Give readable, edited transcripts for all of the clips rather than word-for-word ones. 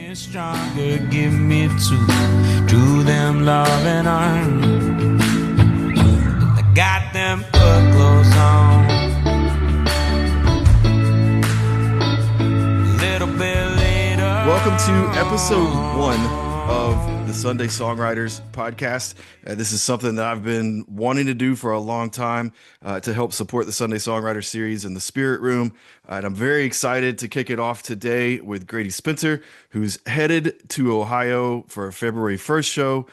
me stronger, give me to them loving arms. I got them clothes on. A little bit later. Welcome to episode 1 of the Sunday Songwriters Podcast. This is something that I've been wanting to do for a long time to help support the Sunday Songwriter Series in the Spirit Room. And I'm very excited to kick it off today with Grady Spencer, who's headed to Ohio for a February 1st show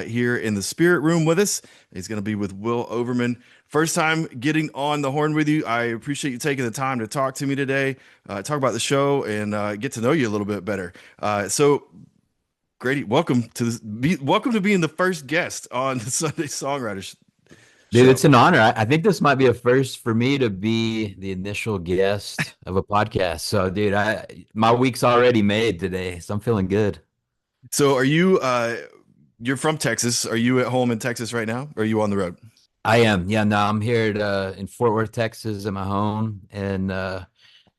here in the Spirit Room with us. He's going to be with Will Overman. First time getting on the horn with you. I appreciate you taking the time to talk to me today, talk about the show, and get to know you a little bit better. So, Grady, welcome to being the first guest on the Sunday Songwriters show. Dude, it's an honor. I think this might be a first for me to be the initial guest of a podcast. So, dude, my week's already made today, so I'm feeling good. So, are you? You're from Texas. Are you at home in Texas right now, or are you on the road? I am. Yeah, no, I'm here in Fort Worth, Texas, at my home, and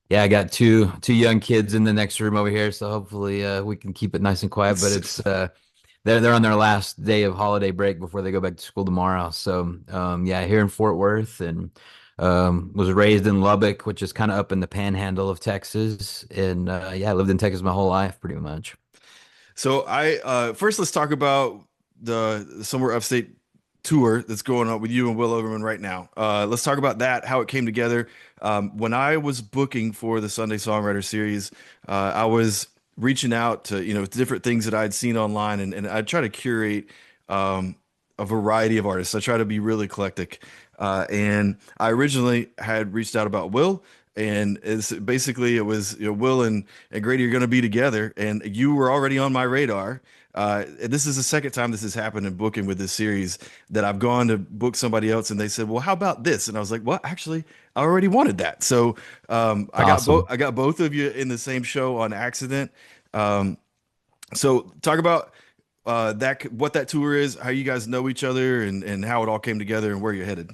yeah, I got two young kids in the next room over here, so hopefully we can keep it nice and quiet. But it's they're on their last day of holiday break before they go back to school tomorrow. So yeah, here in Fort Worth, and was raised in Lubbock, which is kind of up in the panhandle of Texas, and yeah, I lived in Texas my whole life pretty much. So first let's talk about the Somewhere Upstate tour that's going on with you and Will Overman right now. Let's talk about that, how it came together. When I was booking for the Sunday Songwriter Series, I was reaching out to, different things that I'd seen online, and I try to curate a variety of artists. I try to be really eclectic. And I originally had reached out about Will, and it was Will and Grady are going to be together, and you were already on my radar. This is the second time this has happened in booking with this series, that I've gone to book somebody else and they said, well, how about this? And I was like, well, actually, I already wanted that. So Awesome. I got both of you in the same show on accident. So talk about what that tour is, how you guys know each other, and how it all came together and where you're headed.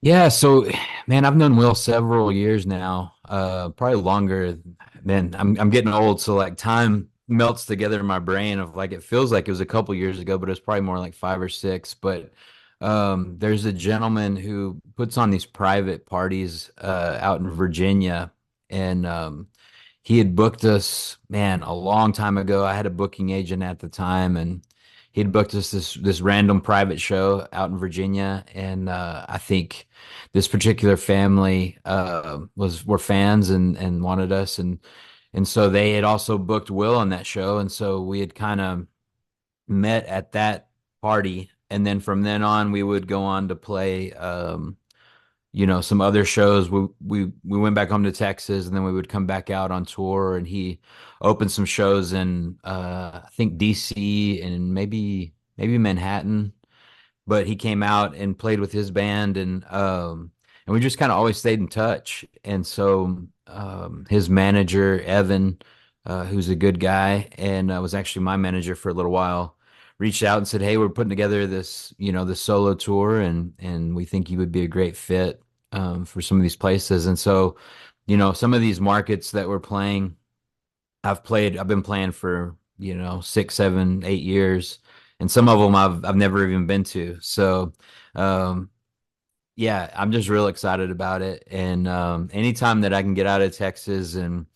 Yeah, so man, I've known Will several years now, probably longer. Man, I'm getting old, so like time melts together in my brain of like it feels like it was a couple years ago, but it's probably more like 5 or 6. But there's a gentleman who puts on these private parties out in Virginia, and he had booked us, man, a long time ago. I had a booking agent at the time, and he'd booked us this random private show out in Virginia, and I think this particular family were fans and wanted us, and so they had also booked Will on that show, and so we had kind of met at that party, and then from then on we would go on to play some other shows. We went back home to Texas, and then we would come back out on tour, and he opened some shows in I think DC and maybe Manhattan, but he came out and played with his band, and we just kind of always stayed in touch. And so his manager Evan, who's a good guy and was actually my manager for a little while, reached out and said, "Hey, we're putting together this solo tour, and we think you would be a great fit for some of these places." And so, some of these markets that we're playing, I've been playing for 6, 7, 8 years, and some of them I've never even been to. So, yeah, I'm just real excited about it. And anytime that I can get out of Texas and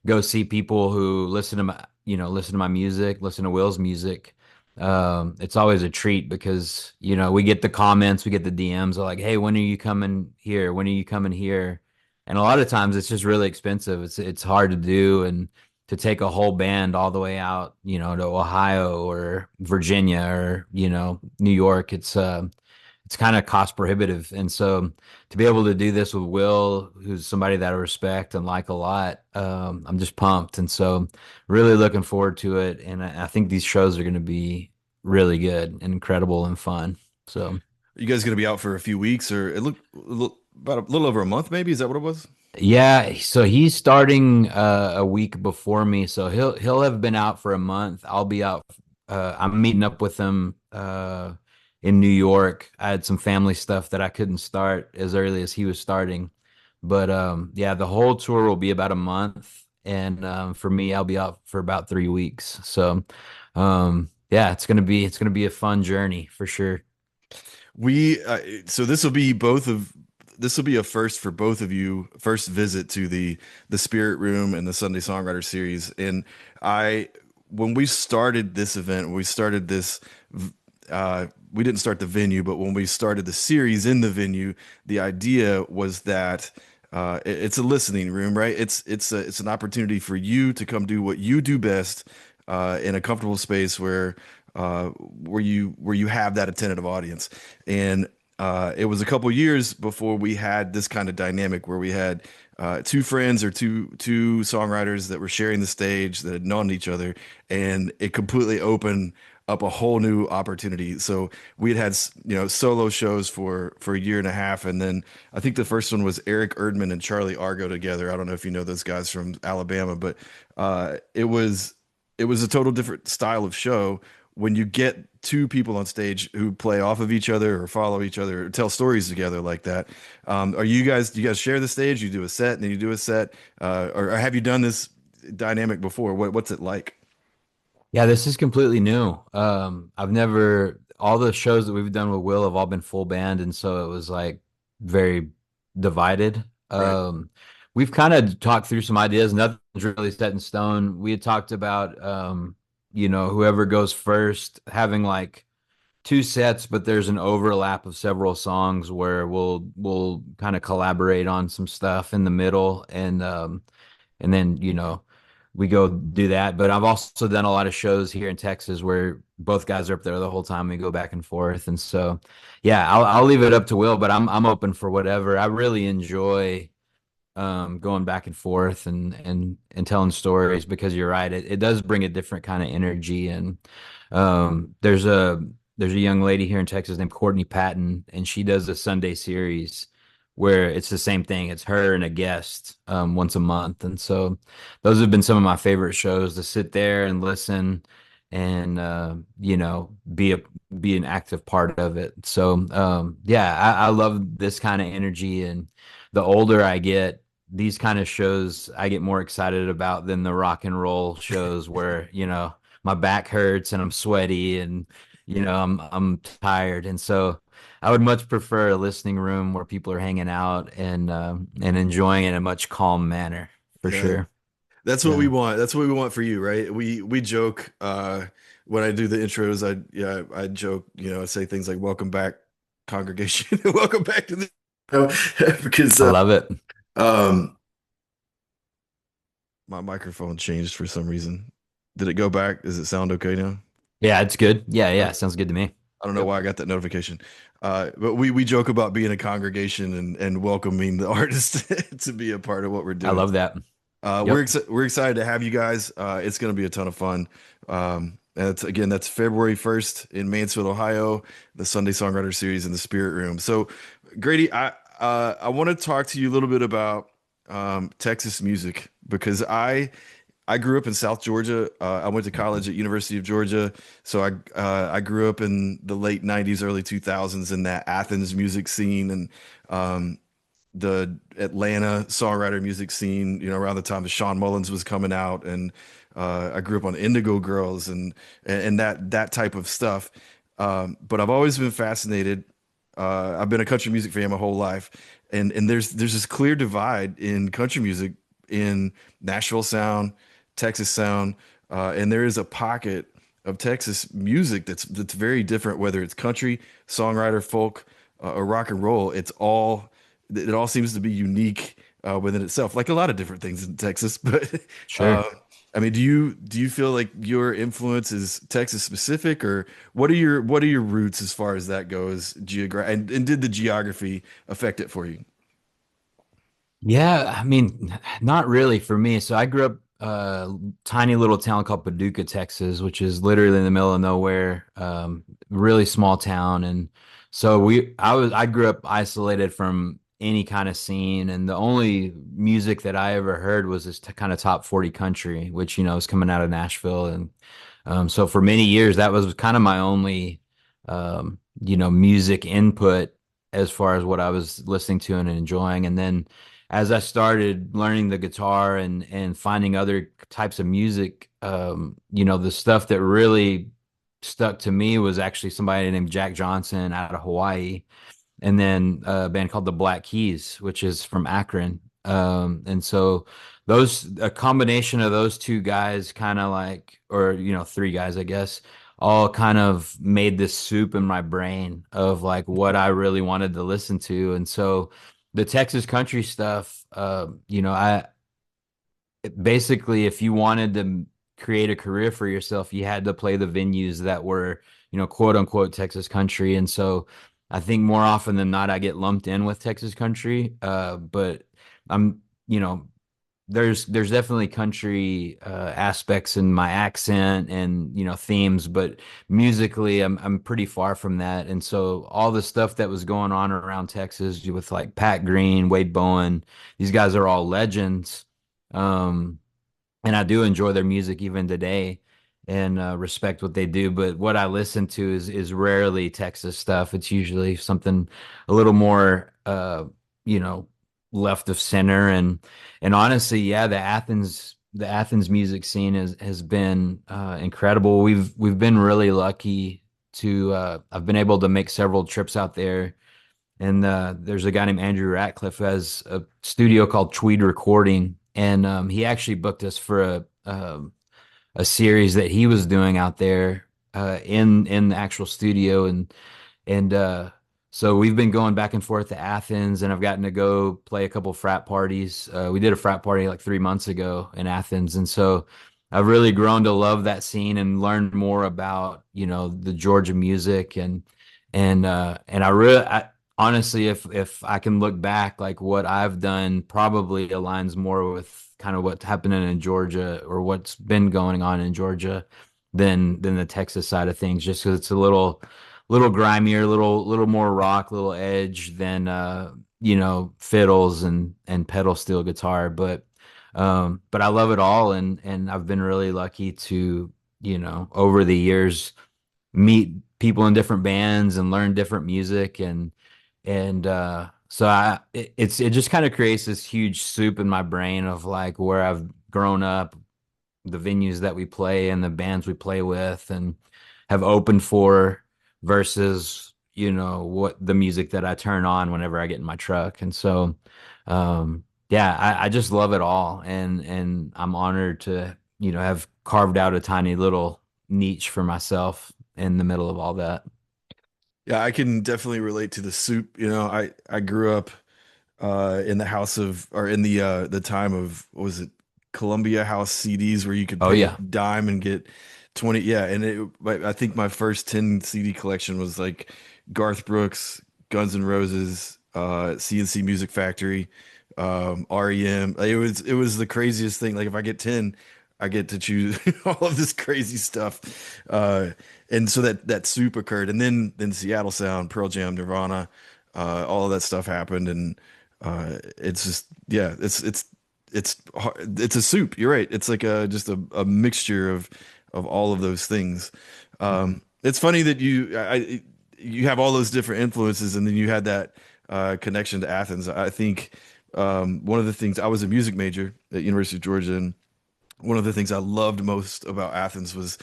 go see people who listen to my music, listen to Will's music, it's always a treat, because we get the comments, we get the DMs are like, "Hey, when are you coming here? When are you coming here?" And a lot of times it's just really expensive. It's hard to do, and to take a whole band all the way out, to Ohio or Virginia or New York, it's kind of cost prohibitive. And so to be able to do this with Will, who's somebody that I respect and like a lot, I'm just pumped. And so really looking forward to it. And I think these shows are going to be really good and incredible and fun. So You guys going to be out for a few weeks, or it looked about a little over a month, maybe? Is that what it was? yeah, so he's starting a week before me. So he'll have been out for a month. I'll be out. I'm meeting up with him in New York. I had some family stuff that I couldn't start as early as he was starting. But yeah, the whole tour will be about a month. and for me, I'll be out for about 3 weeks. So, yeah, it's gonna be a fun journey for sure. We so this will be a first for both of you, first visit to the Spirit Room and the Sunday Songwriter Series. And I when we started this event, when we started this we didn't start the venue, but when we started the series in the venue, the idea was that it's a listening room, right? It's an opportunity for you to come do what you do best in a comfortable space where you have that attentive audience. And it was a couple years before we had this kind of dynamic where we had two friends or two songwriters that were sharing the stage that had known each other, and it completely opened up a whole new opportunity. So we had solo shows for a year and a half, and then I think the first one was Eric Erdman and Charlie Argo together. I don't know if you know those guys from Alabama, but it was a total different style of show when you get two people on stage who play off of each other or follow each other or tell stories together like that. Do you guys share the stage? You do a set and then you do a set, or have you done this dynamic before? What's it like? Yeah, this is completely new. I've never, all the shows that we've done with Will have all been full band, and so it was like very divided. Right. We've kind of talked through some ideas. Nothing's really set in stone. We had talked about, whoever goes first having like two sets, but there's an overlap of several songs where we'll kind of collaborate on some stuff in the middle, and then we go do that. But I've also done a lot of shows here in Texas where both guys are up there the whole time. We go back and forth, and so yeah, I'll leave it up to Will, but I'm open for whatever. I really enjoy going back and forth and telling stories, because you're right, it does bring a different kind of energy. And there's a young lady here in Texas named Courtney Patton, and she does a Sunday series where it's the same thing. It's her and a guest once a month. And so those have been some of my favorite shows, to sit there and listen and be an active part of it. So yeah, I love this kind of energy. And the older I get, these kind of shows I get more excited about than the rock and roll shows where, my back hurts and I'm sweaty and, I'm tired. And so I would much prefer a listening room where people are hanging out and enjoying it in a much calm manner, for Yeah. sure. That's what we Yeah. want. That's what we want for you, right? We joke when I do the intros. I joke, I say things like "Welcome back, congregation," "Welcome back to the," because I love it. um, my microphone changed for some reason. Did it go back? Does it sound okay now? Yeah, it's good. Yeah, yeah, Okay. sounds good to me. I don't know Yep. why I got that notification. But we joke about being a congregation and welcoming the artist to be a part of what we're I doing. love that. We're Yep. we're excited to have you guys. It's going to be a ton of fun. And that's February 1st in Mansfield, Ohio, the Sunday Songwriter Series in the Spirit Room. So, Grady, I want to talk to you a little bit about Texas music, because I grew up in South Georgia. I went to college at University of Georgia, so I grew up in the late '90s, early 2000s in that Athens music scene, and the Atlanta songwriter music scene, around the time that Sean Mullins was coming out. And I grew up on Indigo Girls and that type of stuff. But I've always been fascinated. I've been a country music fan my whole life, and there's this clear divide in country music in Nashville sound, Texas sound, and there is a pocket of Texas music that's very different, whether it's country, songwriter, folk, or rock and roll. It all seems to be unique within itself, like a lot of different things in Texas. But uh, Sure. I mean, do you feel like your influence is Texas specific, or what are your roots as far as that goes, and did the geography affect it for you? Yeah, I mean, not really for me. So I grew up tiny little town called Paducah, Texas, which is literally in the middle of nowhere, really small town. And so I grew up isolated from any kind of scene, and the only music that I ever heard was this kind of top 40 country, which is coming out of Nashville. And so for many years, that was kind of my only music input as far as what I was listening to and enjoying. And then as I started learning the guitar and finding other types of music, the stuff that really stuck to me was actually somebody named Jack Johnson out of Hawaii, and then a band called the Black Keys, which is from Akron. And so a combination of those two guys kind of like, or, three guys, I guess, all kind of made this soup in my brain of like what I really wanted to listen to. And so the Texas country stuff, I basically, if you wanted to create a career for yourself, you had to play the venues that were, quote unquote Texas country. And so I think more often than not, I get lumped in with Texas country. But I'm, you know, there's definitely country aspects in my accent and themes, but musically I'm pretty far from that. And so all the stuff that was going on around Texas with like Pat Green, Wade Bowen, these guys are all legends. Um, and I do enjoy their music even today and respect what they do. But what I listen to is rarely Texas stuff. It's usually something a little more, you know, left of center. And honestly, yeah, the Athens music scene has been incredible. We've been really lucky to I've been able to make several trips out there. And there's a guy named Andrew Ratcliffe who has a studio called Tweed Recording, and he actually booked us for a series that he was doing out there in the actual studio, and so we've been going back and forth to Athens, and I've gotten to go play a couple frat parties. We did a frat party like 3 months ago in Athens, and so I've really grown to love that scene and learned more about the Georgia music and I really honestly, if I can look back, like what I've done probably aligns more with kind of what's happening in Georgia or what's been going on in Georgia than the Texas side of things, just because it's a little grimier, little more rock, little edge than fiddles and pedal steel guitar. But I love it all, and I've been really lucky to over the years meet people in different bands and learn different music and so it just kind of creates this huge soup in my brain of like where I've grown up, the venues that we play and the bands we play with and have opened for versus what the music that I turn on whenever I get in my truck. And so yeah, I just love it all, and I'm honored to have carved out a tiny little niche for myself in the middle of all that. Yeah, I can definitely relate to the soup. I grew up in the house of, or in the time of, what was it, Columbia House CDs where you could Oh pay a yeah. dime and get 20. Yeah, and I think my first 10 CD collection was like Garth Brooks, Guns N' Roses, CNC Music Factory, REM. It was the craziest thing. Like if I get 10, I get to choose all of this crazy stuff. And so that soup occurred, and then Seattle Sound, Pearl Jam, Nirvana, all of that stuff happened, and it's just, yeah, it's a soup. You're right. It's like just a mixture of all of those things. It's funny that you have all those different influences, and then you had that connection to Athens. I think one of the things, I was a music major at University of Georgia, and one of the things I loved most about Athens was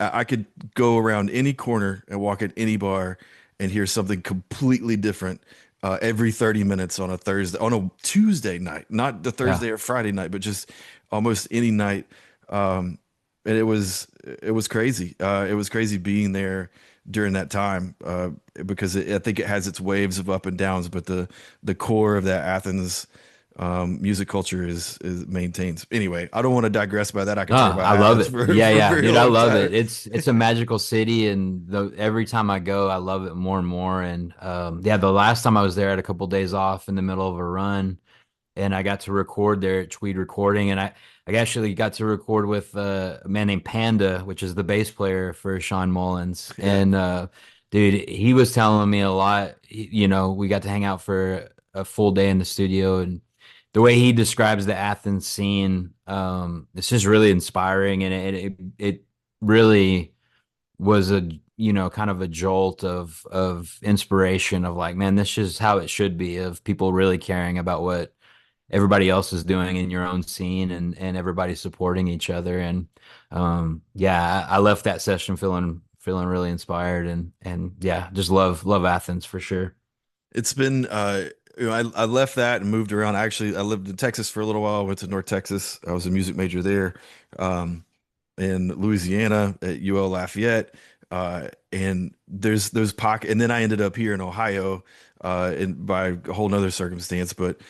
I could go around any corner and walk at any bar and hear something completely different every 30 minutes on a Thursday, on a Tuesday night, not the Yeah. Thursday or Friday night, but just almost any night. And it was crazy. It was crazy being there during that time because I think it has its waves of up and downs, but the core of that Athens music culture is maintains. Anyway, I don't want to digress by that. I could talk Ah, about I love Athens it. for Yeah, for a yeah, very dude, I long love time. it. It's a magical city, and every time I go, I love it more and more. And yeah, the last time I was there, I had a couple days off in the middle of a run, and I got to record there at Tweed Recording, and I actually got to record with a man named Panda, which is the bass player for Sean Mullins. Yeah. And dude, he was telling me a lot. We got to hang out for a full day in the studio, and the way he describes the Athens scene, it's just really inspiring, and it really was a kind of a jolt of inspiration of like, man, this is how it should be, of people really caring about what everybody else is doing in your own scene, and everybody supporting each other. And yeah, I left that session feeling really inspired, and yeah, just love Athens for sure. It's been I left that and moved around. Actually, I lived in Texas for a little while. I went to North Texas. I was a music major there. Um, in Louisiana at UL Lafayette. And there's those pocket, and then I ended up here in Ohio, by a whole nother circumstance. But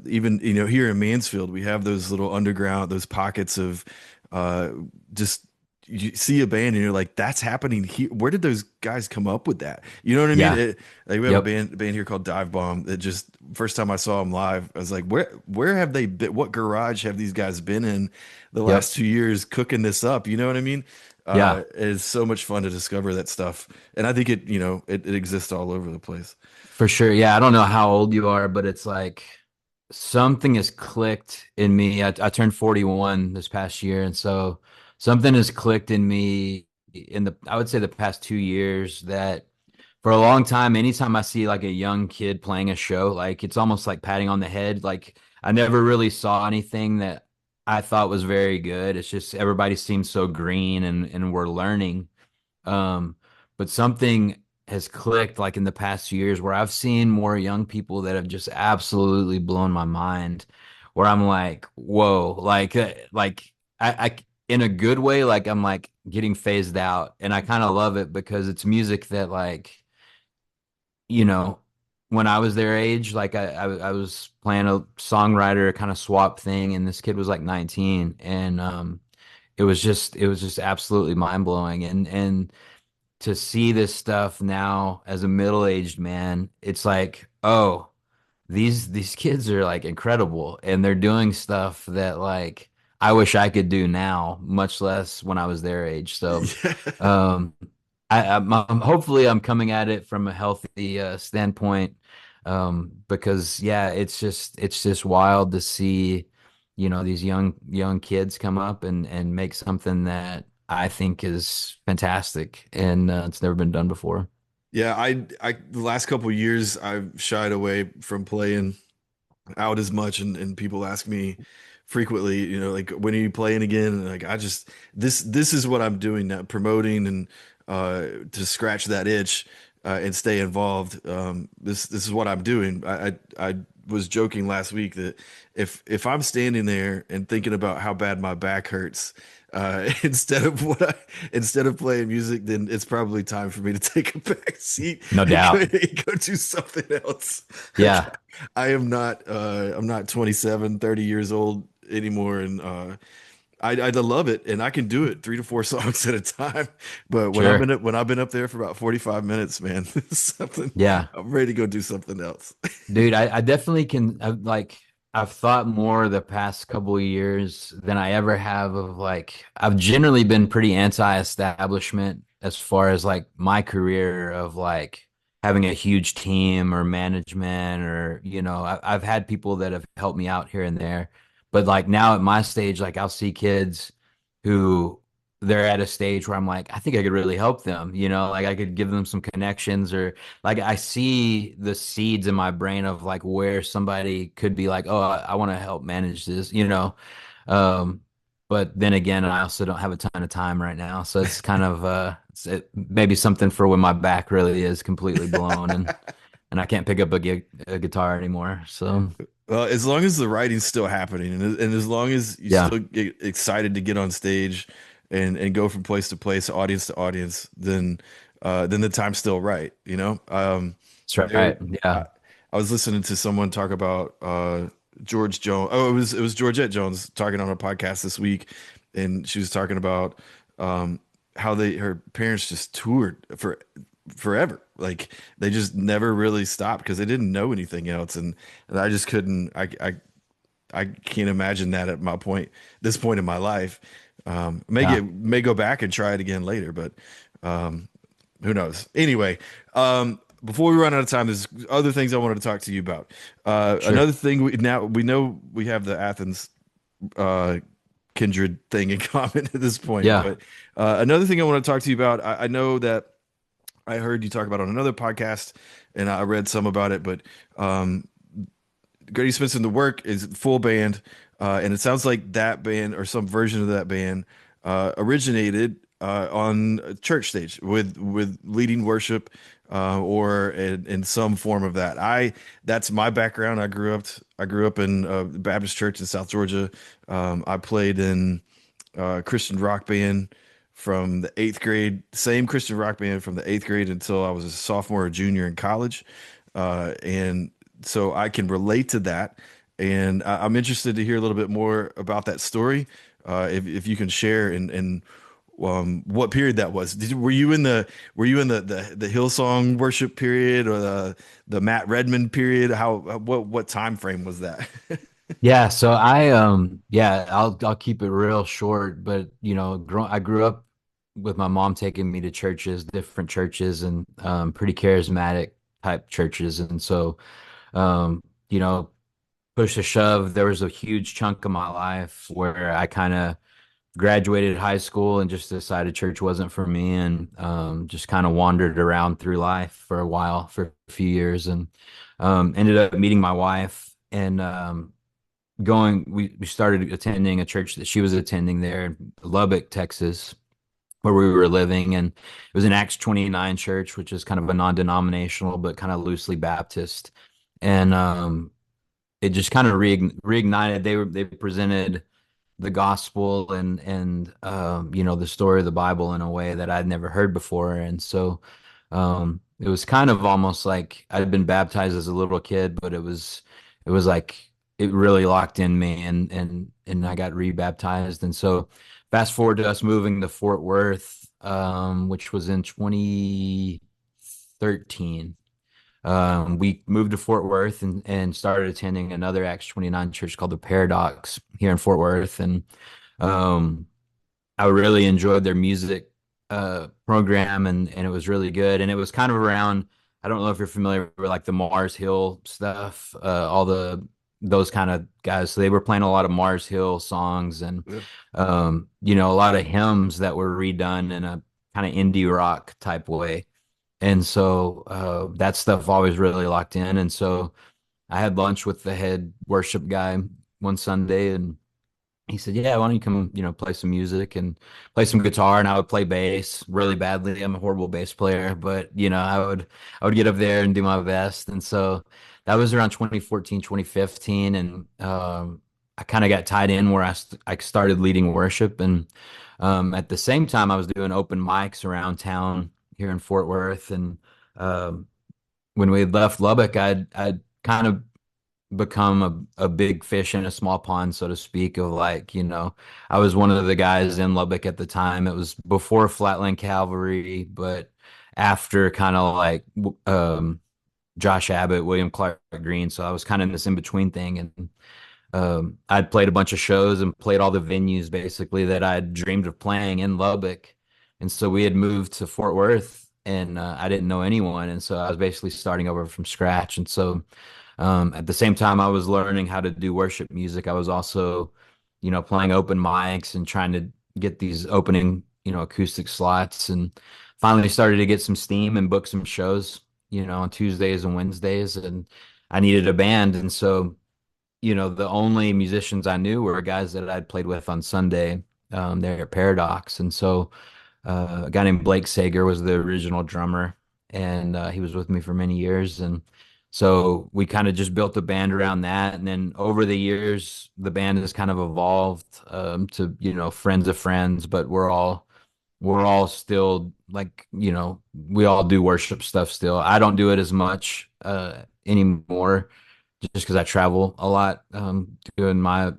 even here in Mansfield, we have those little underground, those pockets of uh, just you see a band and you're like, that's happening here. Where did those guys come up with that? You know what I mean? Yeah. Like we have a Yep. band here called Dive Bomb that just first time I saw them live, I was like, where have they been? What garage have these guys been in the last Yep. 2 years cooking this up? You know what I mean? Yeah. It's so much fun to discover that stuff. And I think it exists all over the place. For sure. Yeah. I don't know how old you are, but it's like something has clicked in me. I turned 41 this past year. And so something has clicked in me I would say the past 2 years, that for a long time, anytime I see like a young kid playing a show, like it's almost like patting on the head. Like I never really saw anything that I thought was very good. It's just everybody seems so green, and we're learning. Um, but something has clicked like in the past few years where I've seen more young people that have just absolutely blown my mind, where I'm like, whoa, like in a good way, like I'm like getting phased out. And I kind of love it because it's music that like, you know, when I was their age, like I was playing a songwriter kind of swap thing, and this kid was like 19, and it was just absolutely mind blowing. And to see this stuff now as a middle-aged man, it's like, oh, these kids are like incredible, and they're doing stuff that like I wish I could do now, much less when I was their age. So, Yeah. um, hopefully I'm coming at it from a healthy standpoint, because yeah, it's just wild to see, these young kids come up and make something that I think is fantastic, and it's never been done before. Yeah, the last couple of years I've shied away from playing out as much, and people ask me frequently, like when are you playing again? And like this is what I'm doing now, promoting and to scratch that itch and stay involved. This is what I'm doing. I was joking last week that if I'm standing there and thinking about how bad my back hurts, instead of playing music, then it's probably time for me to take a back seat No and doubt. go do something else. Yeah, I'm not 27, 30 years old anymore, and I love it, and I can do it 3 to 4 songs at a time. But sure. when I've been up there for about 45 minutes, man, it's something Yeah. I'm ready to go do something else. Dude, I definitely can. I've thought more the past couple of years than I ever have of like, I've generally been pretty anti-establishment as far as like my career of like having a huge team or management, or, I've had people that have helped me out here and there. But like now at my stage, like I'll see kids who they're at a stage where I'm like, I think I could really help them, like I could give them some connections, or like I see the seeds in my brain of like where somebody could be like, oh, I want to help manage this. Um, but then again, I also don't have a ton of time right now, so it's kind of maybe something for when my back really is completely blown, and I can't pick up a guitar anymore. So Well, as long as the writing's still happening, and as long as you yeah, still get excited to get on stage and go from place to audience, then the time's still right, you know? that's There, right. Yeah, I, I was listening to someone talk about George Jones. Oh, it was Georgette Jones talking on a podcast this week, and she was talking about how her parents just toured for forever. Like they just never really stopped because they didn't know anything else, and I just couldn't. I can't imagine that at this point in my life. yeah, May go back and try it again later, but um, who knows? Anyway, before we run out of time, there's other things I wanted to talk to you about. sure. Another thing we know we have the Athens uh, kindred thing in common at this point, Yeah, but another thing I want to talk to you about. I know that I heard you talk about on another podcast, and I read some about it, but um, Grady Spencer The Work is full band, and it sounds like that band or some version of that band originated on a church stage with leading worship or in some form of that. That's my background. I grew up in a Baptist church in South Georgia. I played in Christian rock band from the eighth grade, same Christian rock band from the eighth grade until I was a sophomore or junior in college. And so I can relate to that. And I'm interested to hear a little bit more about that story. If you can share and what period that was. Were you in the Hillsong worship period or the Matt Redman period? What time frame was that? Yeah, so I'll keep it real short, but I grew up with my mom taking me to churches, different churches, and pretty charismatic type churches. And so um, you know, push to shove, there was a huge chunk of my life where I kind of graduated high school and just decided church wasn't for me, and just kind of wandered around through life for a while, for a few years, and ended up meeting my wife and we started attending a church that she was attending there in Lubbock, Texas, where we were living. And it was an Acts 29 church, which is kind of a non-denominational but kind of loosely Baptist. And it just kind of reignited. They presented the gospel and the story of the Bible in a way that I'd never heard before. And so it was kind of almost like I'd been baptized as a little kid, but it was like it really locked in me, and I got rebaptized. And so fast forward to us moving to Fort Worth, which was in 2013. We moved to Fort Worth and started attending another Acts 29 church called the Paradox here in Fort Worth. And um, I really enjoyed their music program, and it was really good. And it was kind of around, I don't know if you're familiar with like the Mars Hill stuff, all those kind of guys. So they were playing a lot of Mars Hill songs and Yeah. a lot of hymns that were redone in a kind of indie rock type way. And so that stuff always really locked in. And so I had lunch with the head worship guy one Sunday, and he said, "Yeah, why don't you come, play some music and play some guitar?" And I would play bass really badly. I'm a horrible bass player, but I would get up there and do my best. And so that was around 2014, 2015, and I kind of got tied in where I started leading worship. And at the same time, I was doing open mics around town here in Fort Worth. And um, when we had left Lubbock, I'd kind of become a big fish in a small pond, so to speak, of like, I was one of the guys in Lubbock at the time. It was before Flatland Cavalry, but after kind of like Josh Abbott, William Clark Green. So I was kind of in this in-between thing. And I'd played a bunch of shows and played all the venues basically that I'd dreamed of playing in Lubbock. And so we had moved to Fort Worth, and I didn't know anyone. And so I was basically starting over from scratch. And so at the same time I was learning how to do worship music, I was also, playing open mics and trying to get these opening, acoustic slots, and finally started to get some steam and book some shows, on Tuesdays and Wednesdays. And I needed a band. And so, the only musicians I knew were guys that I'd played with on Sunday there at Paradox. And so a guy named Blake Sager was the original drummer, and he was with me for many years. And so we kind of just built a band around that. And then over the years, the band has kind of evolved to, friends of friends, but we're all still like, we all do worship stuff still. I don't do it as much anymore just because I travel a lot doing my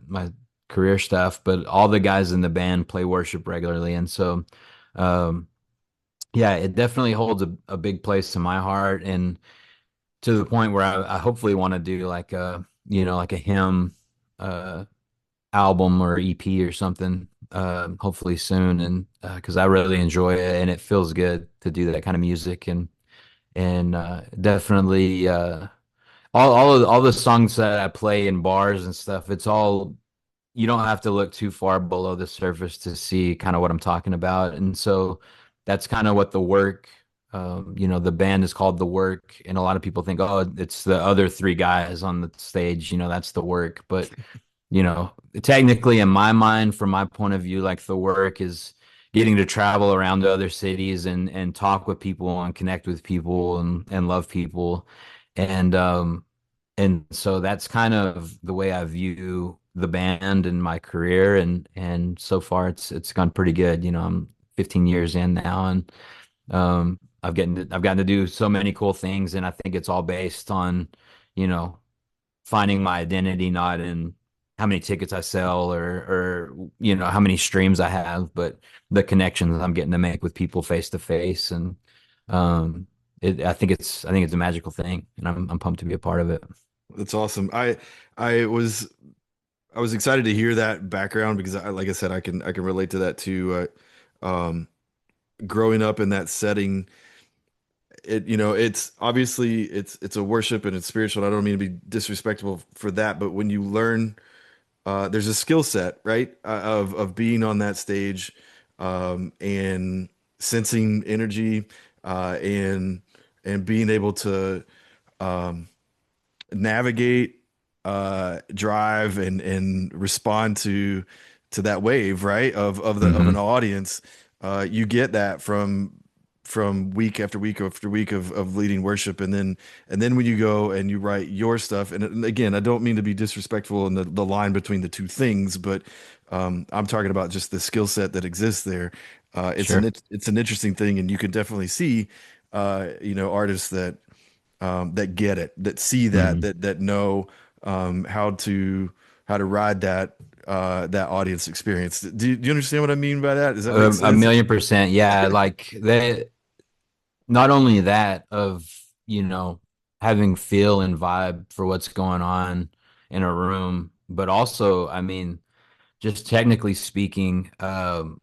career stuff, but all the guys in the band play worship regularly. And so, um, yeah, it definitely holds a big place in my heart, and to the point where I hopefully want to do like like a hymn uh, album or EP or something, hopefully soon. And because I really enjoy it and it feels good to do that kind of music. And definitely all the songs that I play in bars and stuff, it's all, you don't have to look too far below the surface to see kind of what I'm talking about. And so that's kind of what the work The band is called The Work, and a lot of people think, oh, it's the other three guys on the stage, that's The Work. But, technically in my mind, from my point of view, like The Work is getting to travel around to other cities and talk with people and connect with people and love people. And so that's kind of the way I view the band and my career. And so far it's gone pretty good. I'm 15 years in now, and I've gotten to do so many cool things, and I think it's all based on, you know, finding my identity, not in how many tickets I sell or how many streams I have, but the connections I'm getting to make with people face to face. And I think it's a magical thing, and I'm pumped to be a part of it. That's awesome. I was excited to hear that background because like I said, I can relate to that too. Growing up in that setting, it's obviously it's a worship and it's spiritual. I don't mean to be disrespectful for that, but when you learn, there's a skill set, right, of being on that stage, and sensing energy, and being able to navigate, drive, and respond to that wave, right, of an audience. You get that from week after week after week of leading worship, and then when you go and you write your stuff, and again, I don't mean to be disrespectful in the line between the two things, but I'm talking about just the skill set that exists there. Sure. It's an interesting thing, and you can definitely see artists that get it, that see that, Mhm. that know how to ride that audience experience. Do you understand what I mean by that? Does that make A sense? million percent. Yeah. Like that, not only that of, you know, having feel and vibe for what's going on in a room, but also, I mean, just technically speaking, the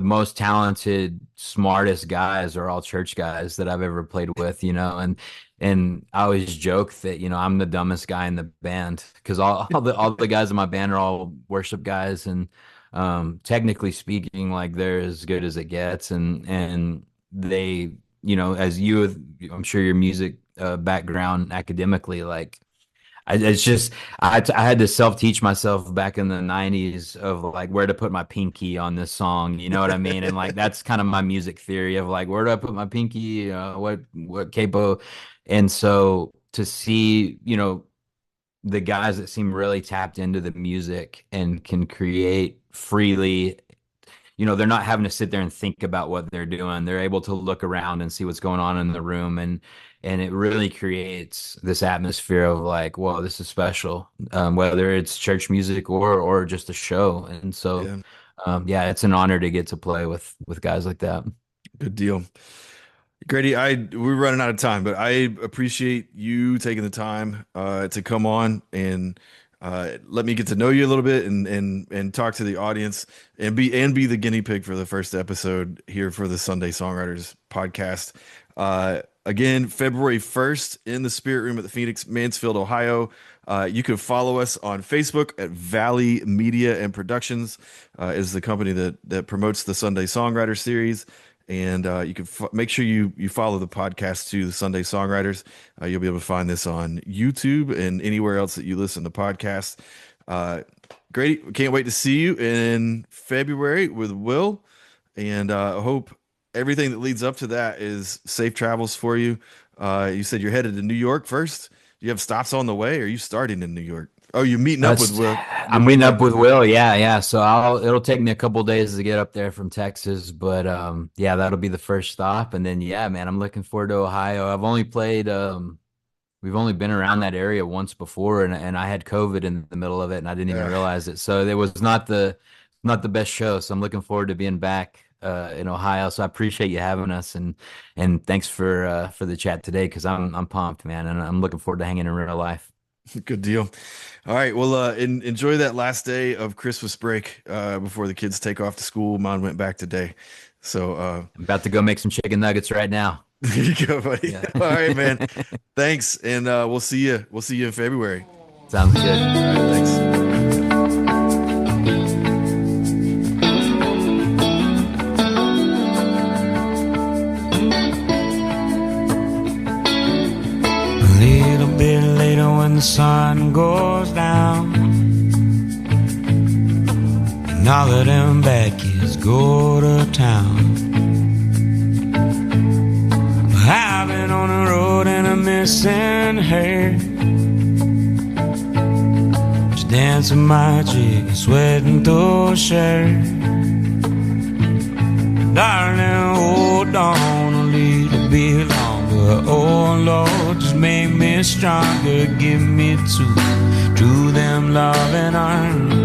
most talented, smartest guys are all church guys that I've ever played with, and I always joke that, I'm the dumbest guy in the band because all the guys in my band are all worship guys, and technically speaking, like they're as good as it gets, and they, as I'm sure your music background academically, like it's just I had to self-teach myself back in the 90s of like where to put my pinky on this song, you know what I mean? And like that's kind of my music theory of like where do I put my pinky, what capo. And so to see, the guys that seem really tapped into the music and can create freely, they're not having to sit there and think about what they're doing. They're able to look around and see what's going on in the room, and it really creates this atmosphere of like, whoa, this is special. Whether it's church music or just a show. And so, Yeah, yeah, it's an honor to get to play with guys like that. good deal. Grady, we're running out of time, but I appreciate you taking the time to come on and let me get to know you a little bit and talk to the audience and be the guinea pig for the first episode here for the Sunday Songwriters Podcast. Again, February 1st in the Spirit Room at the Phoenix, Mansfield, Ohio. You can follow us on Facebook at Valley Media and Productions, is the company that promotes the Sunday Songwriter Series. And you can make sure you follow the podcast too, the Sunday Songwriters. You'll be able to find this on YouTube and anywhere else that you listen to podcasts. Grady, can't wait to see you in February with Will, and I hope everything that leads up to that is safe travels for you. You said you're headed to New York first. Do you have stops on the way, or are you starting in New York? Oh, you're meeting up with That's Will. You're I'm meeting meeting up up with with Will. Will. Yeah, yeah. So it'll take me a couple days to get up there from Texas, but yeah, that'll be the first stop. And then yeah, man, I'm looking forward to Ohio. We've only been around that area once before, and I had COVID in the middle of it, and I didn't even Yeah, realize it. So it was not the best show. So I'm looking forward to being back in Ohio. So I appreciate you having us, and thanks for the chat today because I'm pumped, man, and I'm looking forward to hanging in real life. good deal. All right. Well, enjoy that last day of Christmas break before the kids take off to school. Mine went back today. So I'm about to go make some chicken nuggets right now. there you go, buddy. Yeah. All right, man. Thanks. And we'll see you. We'll see you in February. Sounds All good. right, thanks. the sun goes down, and all of them bad kids go to town. I've been on the road and I'm missing her, just dancing my jig and sweating through shirt. Darling, hold on a little bit longer. Oh Lord, just make me stronger. Give me two them loving arms.